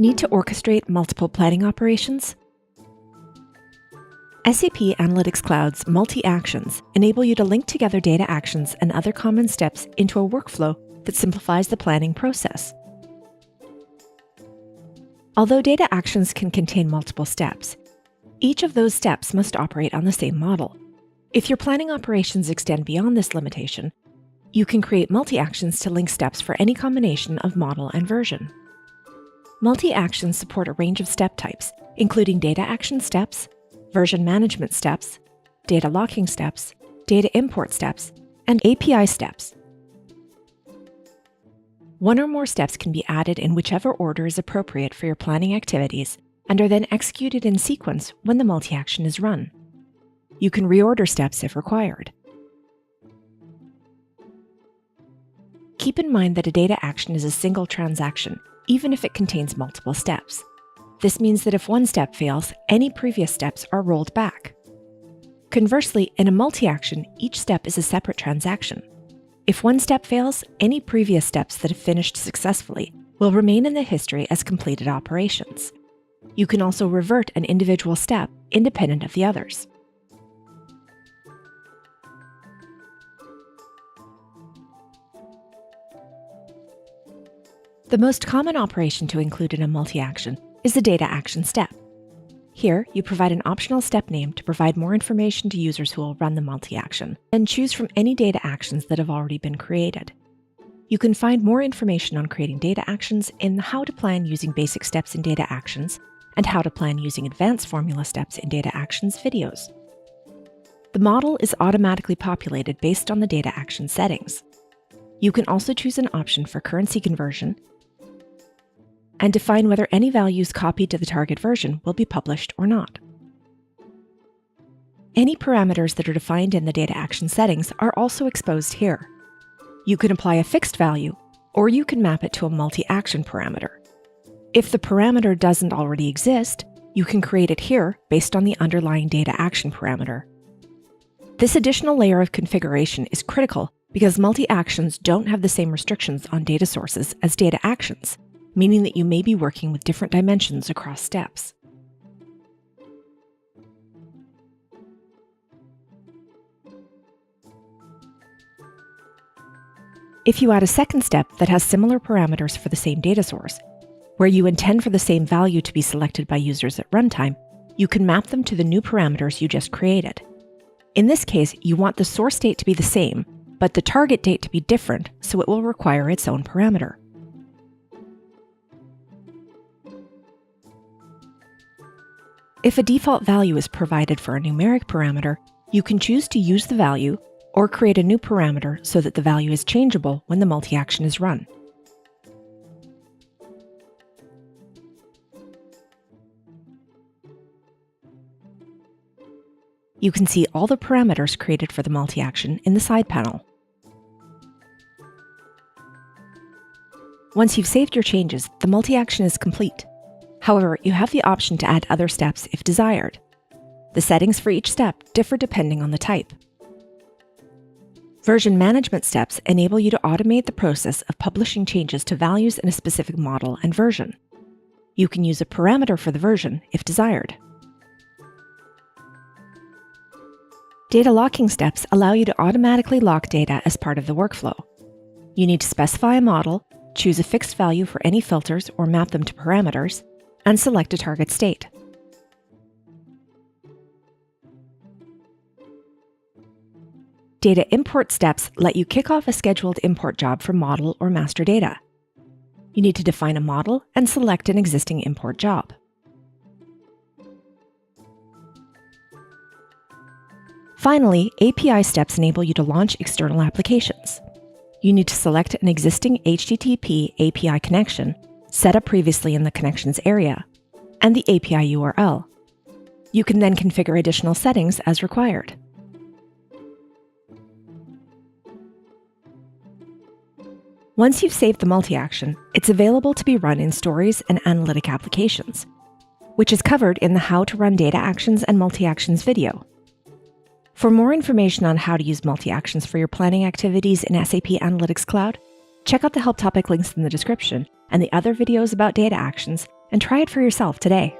Need to orchestrate multiple planning operations? SAP Analytics Cloud's multi-actions enable you to link together data actions and other common steps into a workflow that simplifies the planning process. Although data actions can contain multiple steps, each of those steps must operate on the same model. If your planning operations extend beyond this limitation, you can create multi-actions to link steps for any combination of model and version. Multi-actions support a range of step types, including data action steps, version management steps, data locking steps, data import steps, and API steps. One or more steps can be added in whichever order is appropriate for your planning activities and are then executed in sequence when the multi-action is run. You can reorder steps if required. Keep in mind that a data action is a single transaction, even if it contains multiple steps. This means that if one step fails, any previous steps are rolled back. Conversely, in a multi-action, each step is a separate transaction. If one step fails, any previous steps that have finished successfully will remain in the history as completed operations. You can also revert an individual step independent of the others. The most common operation to include in a multi-action is the data action step. Here, you provide an optional step name to provide more information to users who will run the multi-action, and choose from any data actions that have already been created. You can find more information on creating data actions in the How to Plan Using Basic Steps in Data Actions and How to Plan Using Advanced Formula Steps in Data Actions videos. The model is automatically populated based on the data action settings. You can also choose an option for currency conversion and define whether any values copied to the target version will be published or not. Any parameters that are defined in the data action settings are also exposed here. You can apply a fixed value, or you can map it to a multi-action parameter. If the parameter doesn't already exist, you can create it here based on the underlying data action parameter. This additional layer of configuration is critical because multi-actions don't have the same restrictions on data sources as data actions, meaning that you may be working with different dimensions across steps. If you add a second step that has similar parameters for the same data source, where you intend for the same value to be selected by users at runtime, you can map them to the new parameters you just created. In this case, you want the source date to be the same, but the target date to be different, so it will require its own parameter. If a default value is provided for a numeric parameter, you can choose to use the value or create a new parameter so that the value is changeable when the multi-action is run. You can see all the parameters created for the multi-action in the side panel. Once you've saved your changes, the multi-action is complete. However, you have the option to add other steps if desired. The settings for each step differ depending on the type. Version management steps enable you to automate the process of publishing changes to values in a specific model and version. You can use a parameter for the version if desired. Data locking steps allow you to automatically lock data as part of the workflow. You need to specify a model, choose a fixed value for any filters or map them to parameters, and select a target state. Data import steps let you kick off a scheduled import job for model or master data. You need to define a model and select an existing import job. Finally, API steps enable you to launch external applications. You need to select an existing HTTP API connection, set up previously in the connections area, and the API URL. You can then configure additional settings as required. Once you've saved the multi-action, it's available to be run in stories and analytic applications, which is covered in the How to Run Data Actions and Multi-Actions video. For more information on how to use multi-actions for your planning activities in SAP Analytics Cloud, Check out the help topic links in the description and the other videos about data actions and try it for yourself today.